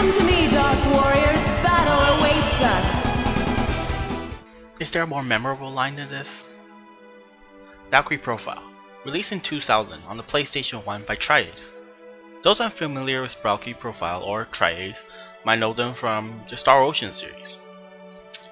Come to me, Dark Warriors. Battle awaits us. Is there a more memorable line than this? Valkyrie Profile, released in 2000 on the PlayStation 1 by Tri-Ace. Those unfamiliar with Valkyrie Profile or Tri-Ace might know them from the Star Ocean series.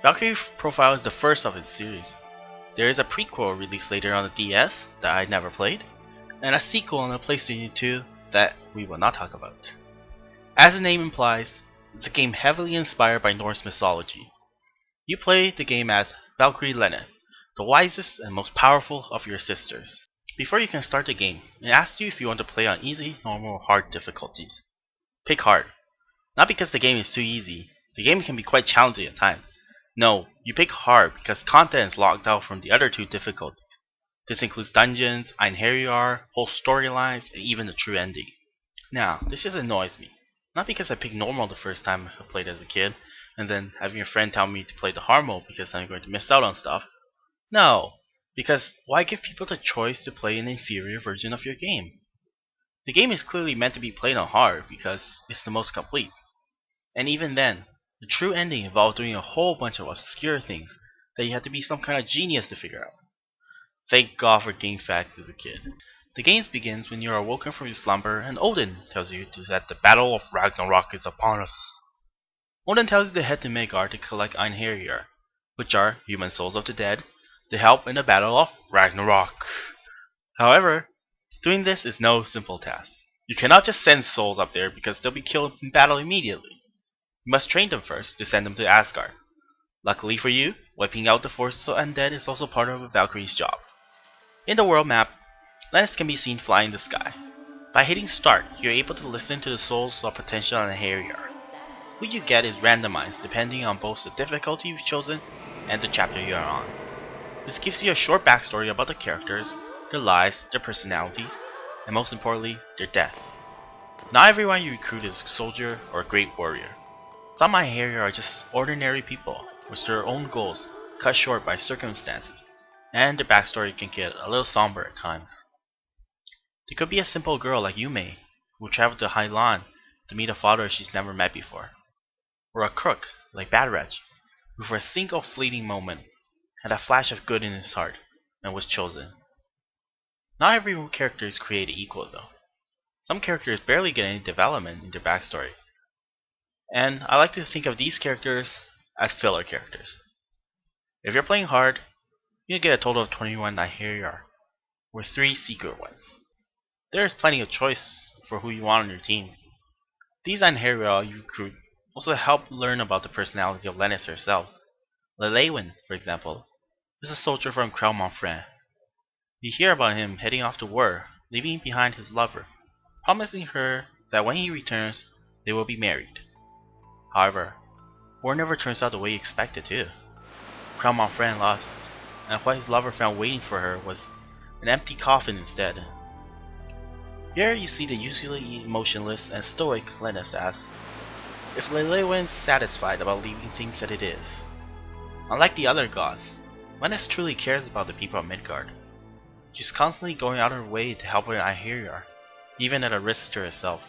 Valkyrie Profile is the first of its series. There is a prequel released later on the DS that I never played, and a sequel on the PlayStation 2 that we will not talk about. As the name implies, it's a game heavily inspired by Norse mythology. You play the game as Valkyrie Lena, the wisest and most powerful of your sisters. Before you can start the game, it asks you if you want to play on easy, normal, or hard difficulties. Pick hard. Not because the game is too easy, the game can be quite challenging at times. No, you pick hard because content is locked out from the other two difficulties. This includes dungeons, einherjar, whole storylines, and even the true ending. Now, this just annoys me. Not because I picked normal the first time I played as a kid, and then having a friend tell me to play the hard mode because I'm going to miss out on stuff. No, because why give people the choice to play an inferior version of your game? The game is clearly meant to be played on hard because it's the most complete. And even then, the true ending involved doing a whole bunch of obscure things that you had to be some kind of genius to figure out. Thank God for game facts as a kid. The game begins when you are awoken from your slumber and Odin tells you that the Battle of Ragnarok is upon us. Odin tells you to head to Midgard to collect einherjar, which are human souls of the dead, to help in the Battle of Ragnarok. However, doing this is no simple task. You cannot just send souls up there because they'll be killed in battle immediately. You must train them first to send them to Asgard. Luckily for you, wiping out the forces of undead is also part of Valkyrie's job. In the world map, planets can be seen flying in the sky. By hitting start, you're able to listen to the souls of potential einherjar. What you get is randomized depending on both the difficulty you've chosen and the chapter you are on. This gives you a short backstory about the characters, their lives, their personalities, and most importantly, their death. Not everyone you recruit is a soldier or a great warrior. Some einherjar are just ordinary people with their own goals cut short by circumstances, and their backstory can get a little somber at times. There could be a simple girl like Yume, who traveled to Hailan to meet a father she's never met before. Or a crook like Badrach, who for a single fleeting moment had a flash of good in his heart and was chosen. Not every character is created equal though. Some characters barely get any development in their backstory. And I like to think of these characters as filler characters. If you're playing hard, you get a total of 21 einherjar, with 3 secret ones. There is plenty of choice for who you want on your team. These einherjar you recruit also help learn about the personality of Lennis herself. Lelewin, for example, is a soldier from Krelmonfran. You hear about him heading off to war, leaving behind his lover, promising her that when he returns, they will be married. However, war never turns out the way you expect it to. Krelmonfran lost, and what his lover found waiting for her was an empty coffin instead. Here you see the usually emotionless and stoic Lennis asks if Lelewin's satisfied about leaving things as it is. Unlike the other gods, Lennis truly cares about the people of Midgard. She's constantly going out of her way to help her einherjar, even at a risk to herself.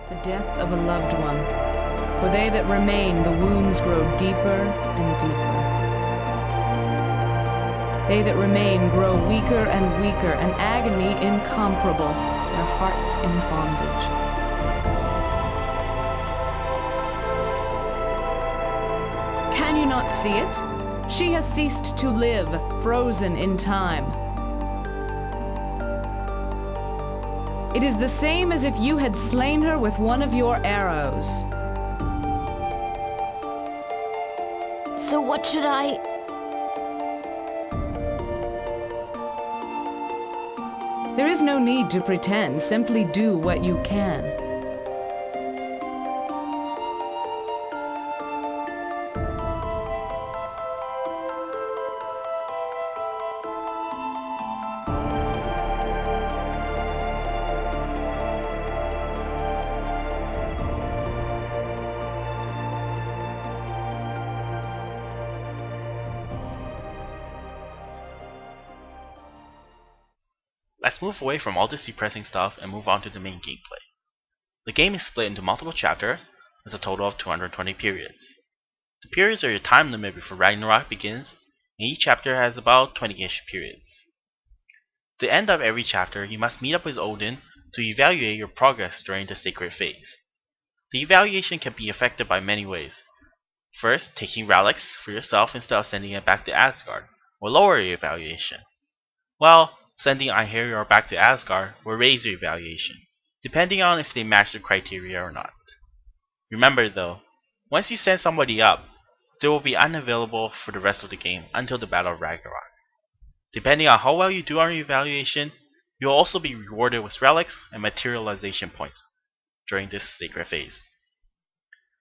The death of a loved one. For they that remain, the wounds grow deeper and deeper. They that remain grow weaker and weaker, an agony incomparable, their hearts in bondage. Can you not see it? She has ceased to live, frozen in time. It is the same as if you had slain her with one of your arrows. So what should I... There is no need to pretend, simply do what you can. Let's move away from all this depressing stuff and move on to the main gameplay. The game is split into multiple chapters. There's a total of 220 periods. The periods are your time limit before Ragnarok begins, and each chapter has about 20-ish periods. At the end of every chapter, you must meet up with Odin to evaluate your progress during the sacred phase. The evaluation can be affected by many ways. First, taking relics for yourself instead of sending it back to Asgard will lower your evaluation, while sending einherjar back to Asgard will raise your evaluation, depending on if they match the criteria or not. Remember though, once you send somebody up, they will be unavailable for the rest of the game until the Battle of Ragnarok. Depending on how well you do on your evaluation, you will also be rewarded with relics and materialization points during this sacred phase.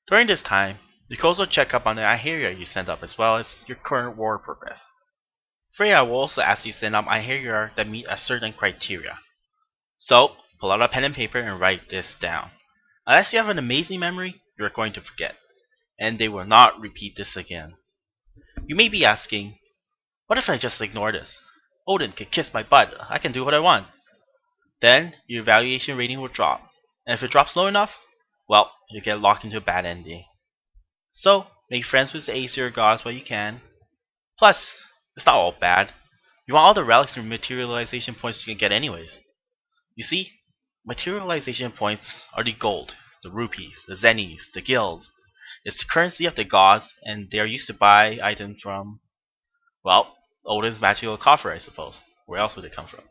During this time, you can also check up on the einherjar you sent up as well as your current war progress. Freya will also ask you to send up einherjar that meet a certain criteria. So, pull out a pen and paper and write this down. Unless you have an amazing memory, you are going to forget, and they will not repeat this again. You may be asking, what if I just ignore this? Odin can kiss my butt, I can do what I want. Then, your evaluation rating will drop, and if it drops low enough, well, you get locked into a bad ending. So, make friends with the Aesir gods while you can. Plus, it's not all bad. You want all the relics and materialization points you can get anyways. You see, materialization points are the gold, the rupees, the zennies, the guilds. It's the currency of the gods, and they are used to buy items from, well, Odin's magical coffer, I suppose. Where else would it come from?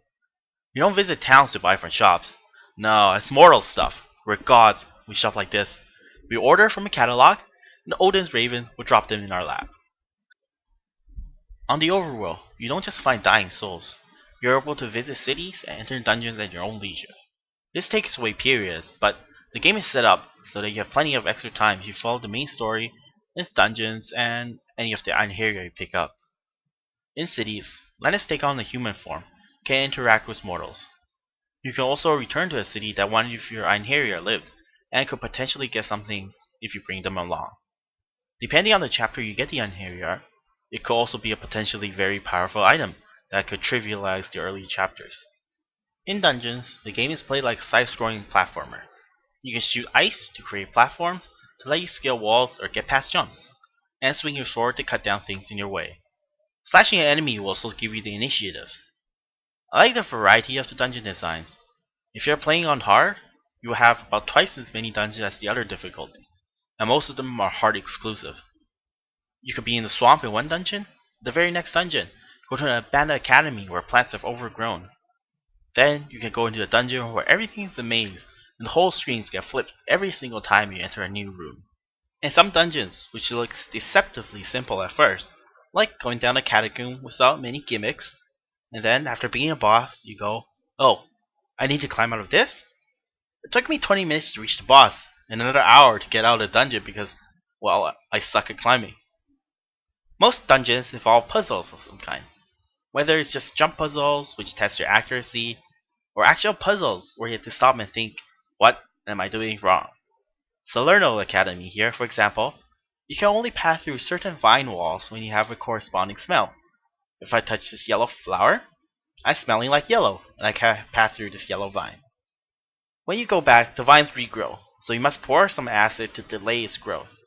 You don't visit towns to buy from shops. No, it's mortal stuff. We're gods. We shop like this. We order from a catalog, and Odin's raven will drop them in our lap. On the overworld, you don't just find dying souls. You're able to visit cities and enter dungeons at your own leisure. This takes away periods, but the game is set up so that you have plenty of extra time if you follow the main story, its dungeons, and any of the einherjar you pick up. In cities, Lennis take on the human form, can interact with mortals. You can also return to a city that one of your einherjar lived, and could potentially get something if you bring them along. Depending on the chapter you get the einherjar, it could also be a potentially very powerful item that could trivialize the early chapters. In dungeons, the game is played like a side-scrolling platformer. You can shoot ice to create platforms to let you scale walls or get past jumps, and swing your sword to cut down things in your way. Slashing an enemy will also give you the initiative. I like the variety of the dungeon designs. If you're playing on hard, you will have about twice as many dungeons as the other difficulties, and most of them are hard exclusive. You could be in the swamp in one dungeon, the very next dungeon, go to an abandoned academy where plants have overgrown. Then you can go into a dungeon where everything is a maze, and the whole screens get flipped every single time you enter a new room. In some dungeons, which looks deceptively simple at first, like going down a catacomb without many gimmicks, and then after being a boss, you go, oh, I need to climb out of this? It took me 20 minutes to reach the boss, and another hour to get out of the dungeon because, well, I suck at climbing. Most dungeons involve puzzles of some kind, whether it's just jump puzzles, which test your accuracy, or actual puzzles where you have to stop and think, what am I doing wrong? Salerno Academy here, for example, you can only pass through certain vine walls when you have a corresponding smell. If I touch this yellow flower, I'm smelling like yellow, and I can't pass through this yellow vine. When you go back, the vines regrow, so you must pour some acid to delay its growth,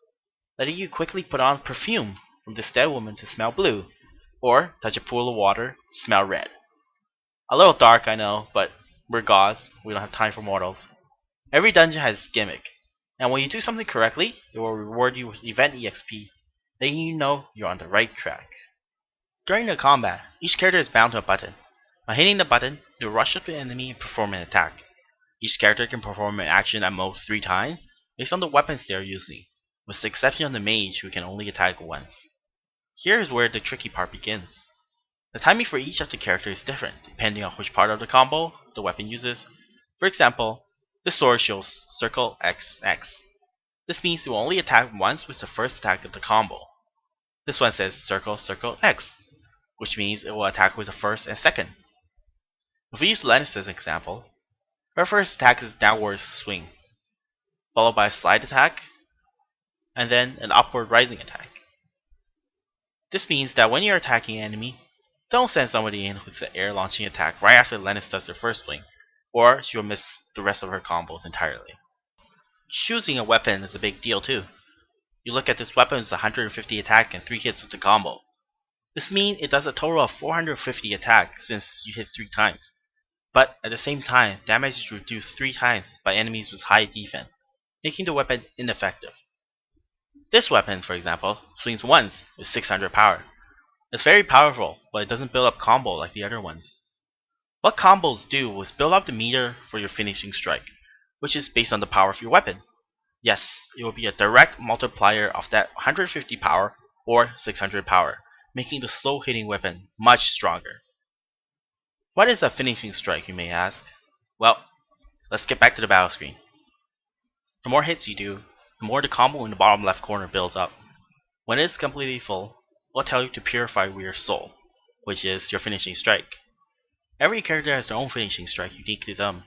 letting you quickly put on perfume from this dead woman to smell blue, or touch a pool of water to smell red. A little dark, I know, but we're gods, we don't have time for mortals. Every dungeon has its gimmick, and when you do something correctly, it will reward you with event EXP, letting you know you're on the right track. During the combat, each character is bound to a button. By hitting the button, you'll rush up to the enemy and perform an attack. Each character can perform an action at most 3 times, based on the weapons they are using, with the exception of the mage who can only attack once. Here is where the tricky part begins. The timing for each of the characters is different, depending on which part of the combo the weapon uses. For example, the sword shows circle X X. This means it will only attack once with the first attack of the combo. This one says circle circle X, which means it will attack with the first and second. If we use Lennis as an example, her first attack is a downward swing, followed by a slide attack, and then an upward rising attack. This means that when you're attacking an enemy, don't send somebody in with an air launching attack right after Lennis does their first swing, or she will miss the rest of her combos entirely. Choosing a weapon is a big deal too. You look at this weapon's 150 attack and 3 hits with the combo. This means it does a total of 450 attack since you hit 3 times. But at the same time, damage is reduced 3 times by enemies with high defense, making the weapon ineffective. This weapon, for example, swings once with 600 power. It's very powerful, but it doesn't build up combo like the other ones. What combos do is build up the meter for your finishing strike, which is based on the power of your weapon. Yes, it will be a direct multiplier of that 150 power or 600 power, making the slow hitting weapon much stronger. What is a finishing strike, you may ask? Well, let's get back to the battle screen. The more hits you do, the more the combo in the bottom left corner builds up. When it is completely full, it will tell you to purify with your soul, which is your finishing strike. Every character has their own finishing strike unique to them.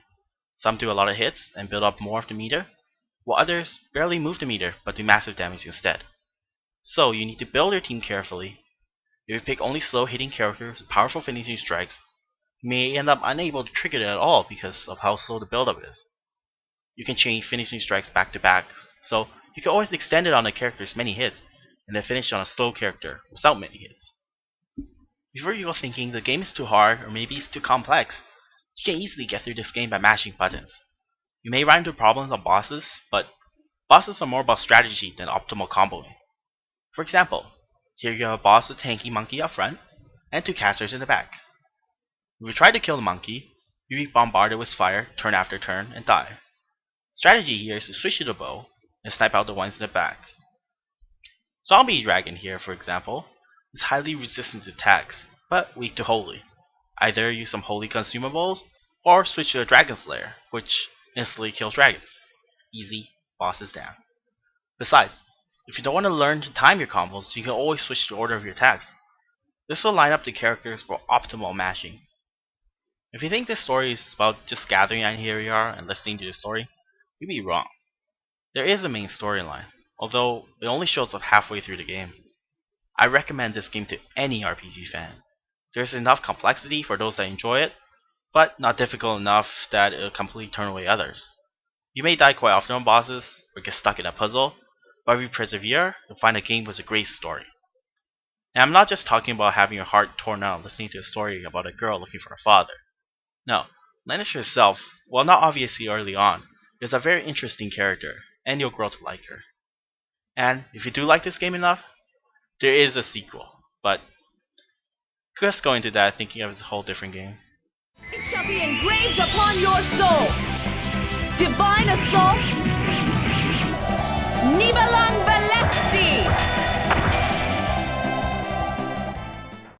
Some do a lot of hits and build up more of the meter, while others barely move the meter but do massive damage instead. So you need to build your team carefully. If you pick only slow hitting characters with powerful finishing strikes, you may end up unable to trigger it at all because of how slow the build-up is. You can change finishing strikes back to back, so you can always extend it on a character's many hits, and then finish on a slow character without many hits. Before you go thinking the game is too hard or maybe it's too complex, you can easily get through this game by mashing buttons. You may run into problems on bosses, but bosses are more about strategy than optimal comboing. For example, here you have a boss with a tanky monkey up front, and 2 casters in the back. If you try to kill the monkey, you will be bombarded with fire turn after turn and die. Strategy here is to switch to the bow and snipe out the ones in the back. Zombie Dragon here, for example, is highly resistant to attacks, but weak to holy. Either use some holy consumables, or switch to a Dragon Slayer, which instantly kills dragons. Easy, boss is down. Besides, if you don't want to learn to time your combos, you can always switch the order of your attacks. This will line up the characters for optimal mashing. If you think this story is about just gathering einherjar and listening to the story, you'd be wrong. There is a main storyline, although it only shows up halfway through the game. I recommend this game to any RPG fan. There's enough complexity for those that enjoy it, but not difficult enough that it'll completely turn away others. You may die quite often on bosses, or get stuck in a puzzle, but if you persevere, you'll find a game with a great story. And I'm not just talking about having your heart torn out listening to a story about a girl looking for a father. No, Lannister herself, while not obviously early on, is a very interesting character, and you'll grow to like her. And if you do like this game enough, there is a sequel, but let's go into that thinking of a whole different game. It shall be engraved upon your soul. Divine assault.